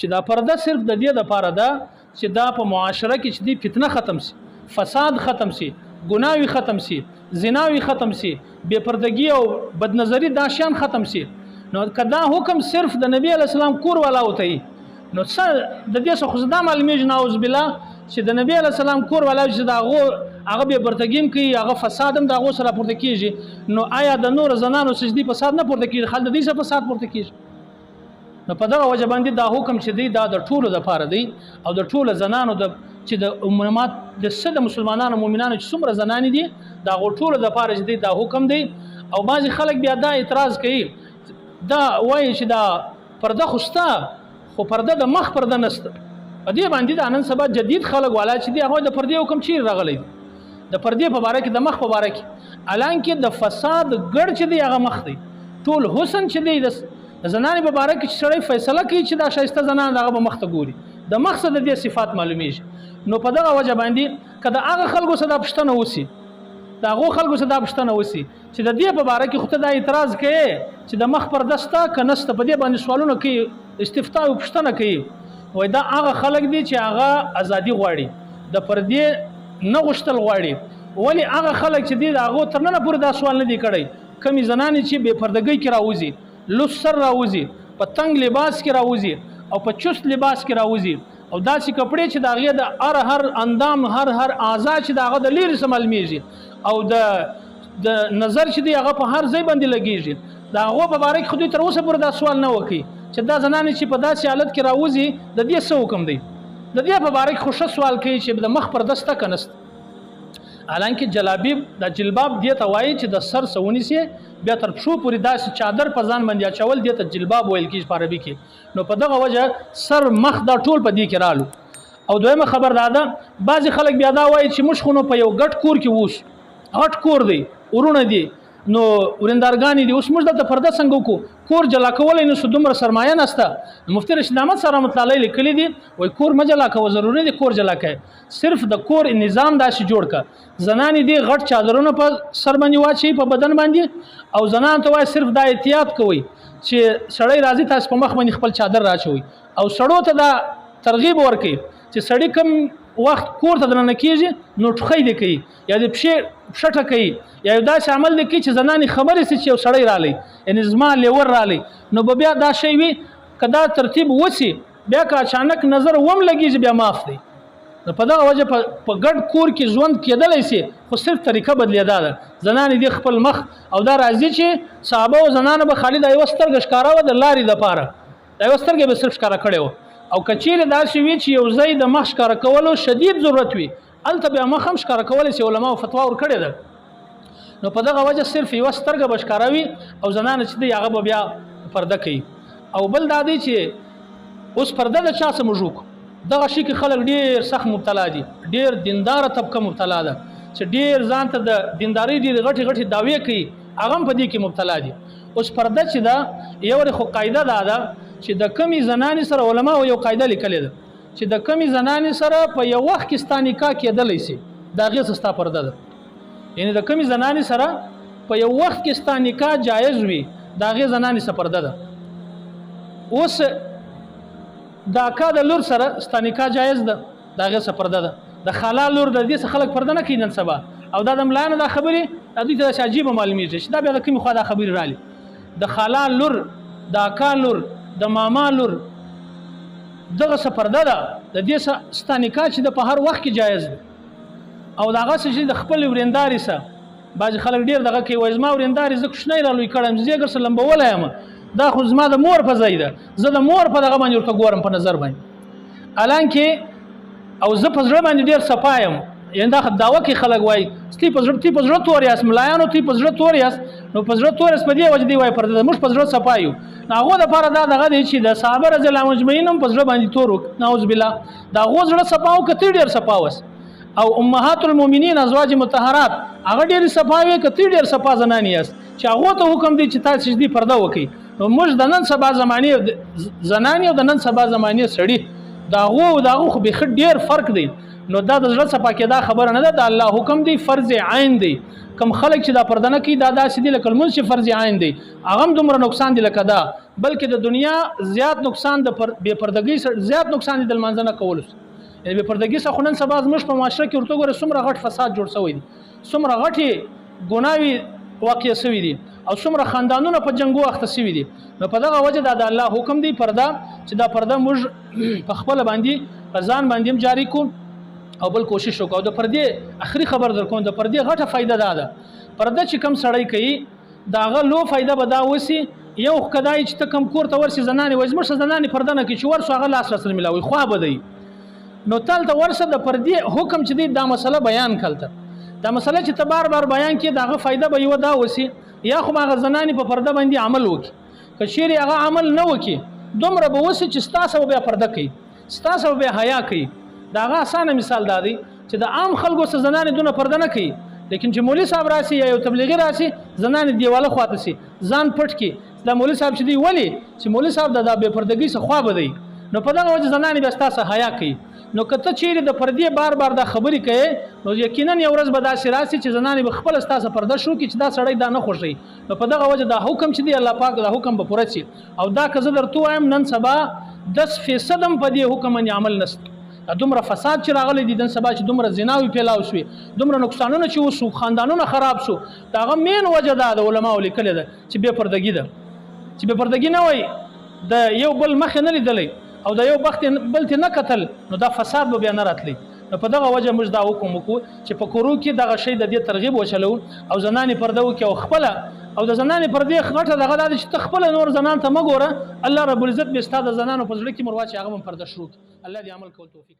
چې دا پرده صرف د دې لپاره ده چې دا په معاشره کې چې دی فتنه ختم شي، فساد ختم شي، ګناوي ختم شي، زناوي ختم شي، بے پردگی او بدنظری دا شان ختم شي. نو کدا حکم صرف د نبی علی السلام کور والا وته نو څه د دې څخه خدای معلومیږي نعوذ بالله چې د نبی علی السلام کور والا چې دا هغه بے پردگیم کوي، هغه فساد هم دا غو سره پورته کیږي. نو آیا د نور زنانو سجدي فساد نه پورته کیږي؟ خل د دې څخه فساد پورته کیږي. نو په دغه وجه باندې دا حکم چې دی دا د ټولو لپاره دی او د ټولو زنانو د چې د امهات د سد مسلمانانو مؤمنانو چې څومره زنانې دي دا ټولو لپاره چې دی دا حکم دی. او بعضی خلک بیا دا اعتراض کوي، دا وایي چې دا پرده خوسته خو پرده د مخ پرده نسته. په دې باندې د نن سبا جدید خلک والا چې دی هغه د پردې حکم چیرې راغلی دی؟ د پردې په باره کې د مخ په باره کې الانکه د فساد ګډ چې دی هغه مخ دی. ټول حسن چې دی د زنانې په باره کې چې سړی فیصله کوي چې دا شایسته زنان هغه به مخ ته ګوري، د مقصد د دې صفات معلومیږي. نو په دغه وجه باندې کله هغه خلکو سره د پښتنه وسی دا هغه خلکو سره د پښتنه وسی چې د دې په باره کې خو ته دا اعتراض کوي چې د مخ پر دسته کنسته په دې باندې سوالونه کوي، استفتاء او پښتنه کوي. وای دا هغه خلک دي چې هغه ازادي غواړي، د پردې نه غشتل غواړي. ولی هغه خلک چې دي هغه تر نن پورې دا سوال نه دی کړی. کمی زنانې چې بے پردګۍ کې راوځي، لوس سر راوځي، په تنگ لباس کې راوځي او په چست لباس کې راوځي او داسې کپڑے چې داغه د هر اندام هر اعضاء چې داغه د لیر سملمیږي او د نظر چې دی هغه په هر ځای باندې لګیږي. دا هغه په باره کې خو تر اوسه پورې دا سوال نه وکي چې دا زنانې چې په داسې حالت کې راوځي د دې څه حکم دی. د دې په باره کې خوشا سوال کوي چې د مخ پر دسته کنست. حالانکه جلابیب د جلباب دی ته وایي چې د سر سونی سي بیا تر پښو پورې داسې چادر په ځان باندې اچول دی ته جلباب ویل کیږي په عربي کې. نو په دغه وجه سر مخ دا ټول په دې کې رالو. او دویمه خبر دا بعضی خلک بیا دا وایي چې موږ خو نو په یو ګټ کور کې ووس، غټ کور دی، ورونه دي، نو ورندارګانی دي، اوس موږ د پرده څنګه وکړو؟ کور جلا کولای نو دومره سرمایه نشته. مفتی رشید احمد سره رحمت الله علیه لیکلی دي وای کور مجلا کوو، ضروري دي کور جلا کوي، صرف د کور نظام داسې جوړ کا. زنانې دي غټ چادرونه په سر باندې واچي په بدن باندې، او زنان ته وای صرف دا احتیاط کوي چې سړی راځي تاسو په مخ باندې خپل چادر راچوي. او سړو ته دا ترغیب ورکړي چې سړی کم وخت کور ته دننه کیږي نو ټخی دی کوي یا د پښه کوي یا داسې عمل دی کوي چې زنانې خبرې سي چې یو سړی رالی یعنی زما لیور رالی. نو به بیا دا شی وي که دا ترتیب وسی بیا که اچانک نظر وم لګیږي بیا معاف دی. په دغه وجه په ګډ کور کې ژوند کېدلی سي خو صرف طریقه بدلېدا ده. زنانې دي خپل مخ او دا راځي چې صحابه او زنانه به خالد یو سترګه ښکاره وه د لارې دپاره، دا یو سترګه به صرف ښکاره کړې وه. او کچیرې داسې وي چې یو ځای د مخ ښکاره کولو شدید ضرورت وي هلته بیا مخ هم ښکاره کولی سي، علماو فتوا ورکړې ده. نو په دغه وجه صرف یوه سترګه به ښکاره وي او زنانه چې دی هغه به بیا پرده کوي. او بل دا دی چې اوس پرده د چا څه موږ وکړو؟ دغه شي کې خلک ډېر سخت مبتلا دي، ډېر دینداره طبقه مبتلا ده چې ډېر ځان ته د دیندارۍ ډېرې غټې غټې دعوې کوي، هغه هم په دې کې مبتلا دي. اوس پرده چې ده یو خو قاعده دا ده چې د کمی زنانې سره علماو یو قاعده لیکلې ده چې د کمی زنانې سره په یو وخت کې ستا نکاح کېدلی سي، د هغې څه ستا پرده ده. یعنی د کمی زنانې سره په یو وخت کې ستا نکاح جایز وي، د هغې زنانې څه پرده ده. اوس د اکا د لور سره ستا نکاح جایز ده، د هغې څه پرده ده. د خالا لور د دې څه خلک پرده نه کوي نن سبا. او دا د ملایانو دا خبرې دوی ته داسې عجیبه معلومیږي چې دا بیا د کومې خوا دا خبرې رالي. د خالا لور، د اکا لور، د ماما لور دغه څه پرده ده، د دې ستا نکاح چې د په هر وخت کې جایز ده. او د هغه څه چې د خپل ورېندارې سره بعضې خلک ډېر دغه کوي وایي زما ورېندارې زه کوچنی رالوی کړی یم، زه یې ګر سره لمبولی یم، دا خو زما د مور په ځای ده، زه د مور په دغه باندې ورته ګورم په نظر باندې. حالانکه او زه په زړه باندې ډېر صفا یم، یعنې دا دعوه کې خلک وایي تی په زړه تور یاست، ملایانو تی په زړه تور یاست. نو په زړه تور یاست په دې وجه دی وایي پرده ده، موږ په زړه صفا یو. نو هغو دپاره دا دغه دی چې د صحابه رضی الله مجمعین هم په زړه باندې تور وکړه، نعوذ بالله. د هغو زړه صفا و که تی ډېر صفا وست. او امهات المؤمنین ازواج مطهرات هغه ډېرې صفا وي که تی ډېر صفا زنانې یاست چې هغو ته حکم دی چې تاسو سجدې پرده وکړئ. نو موږ د نن سبا زمانې زنانې او د نن سبا زمانې سړي داغو خو به ډیر فرق دی. نو دا د زړه صفا کې دا خبره نه ده، د الله حکم دی، فرض عین دی. کم خلک چې دا پرده نه کوي دا داسې دي لکه لمونځ چې فرض عین دی، هغه هم دومره نقصان دی لکه دا، بلکې د دنیا زیات نقصان د بې پردګۍ زیات نقصان دی د لمانځه نه کولو. یعنې بې پردګۍ څخه خو نن سبا زموږ په معاشره کې ورته ګوره څومره غټ فساد جوړ شوی دی، څومره غټې ګناوې واقع شوي دي او څومره خاندانونه په جنګو اخته شوي دي. نو په دغه وجه دا د الله حکم دی پرده، چې دا پرده موږ په خپله باندې په ځان باندې هم جاري کړو او بل کوشش وکړو. د پردې اخري خبر در کوم، د پردې غټه فایده دا ده، پرده چې کم سړی کوي دا هغه لو فایده به دا وسی، یو کدای چې ته کم کور ته ورسې زنانې وایي زموږ زنانې پرده نه کوي، چې ورسو هغه لاس راسره ملاوي خوا به دی. نو تل ته ورسه د پردې حکم چې دی دا مسله بیان کړه، دا مسله چې ته بار بار بیان کړي دا هغه فایده به یو دا وسی، یا خو هغه زنانې په پرده باندې عمل وکړي، که چیرې هغه عمل نه وکړي دومره به وسی چې ستاسو بیا پرده کوي، ستاسو بیا حیا کوي. دا هغه اسانه مثال دا دی چې د عام خلکو سره زنانې دونه پرده نه کوي، لیکن چې مولوي صاحب راسي یا یو تبلیغي راسي زنانې دیواله خواته سي ځان پټ کی، دا مولوي صاحب چې دی ولی چې مولوي صاحب د بې پردګۍ څخه خوا بدی، نو په دغه وجه زنانې بیا ستاسو حیا کوي. نو کته چیرې د پردې بار بار دا خبرې کوي نو یقینا یو ورځ به داسې راسي چې زنانې به خپل ستاسو پرده شو کې چې دا سړی دا نه خوښوي. نو په دغه وجه دا حکم چې دی الله پاک دا حکم به پوره شي. او دا که زه درته وایم نن سبا 10% هم په دې حکم باندې عمل نشته. دومره فساد چې راغلی دي نن سبا، چې دومره زناوي پیلاو شوي، دومره نقصانونه چې وسو، خاندانونه خراب شو، دا هغه مین وجه ده د علماو لیکلې ده چې بې پردګي ده. چې بې پردګي نه وای د یو بل مخ نه لیدلی او د یو بخت بل ته نه کتل، نو دا فساد به بیا نه راتلی. نو په دغه وجه موږ دا حکم وکړو چې په کورو کې دغه شی د دې ترغیب وچلو او زنانې پرده وکړي او خپله، او د زنانې پردې غټه دغه دا چې ته خپله نور زنان ته مه ګوره، الله رب العزت به ستا د زنانو په زړه کې مروه چې هغه هم پرده شروع کړي. الله دې عمل کول توفیق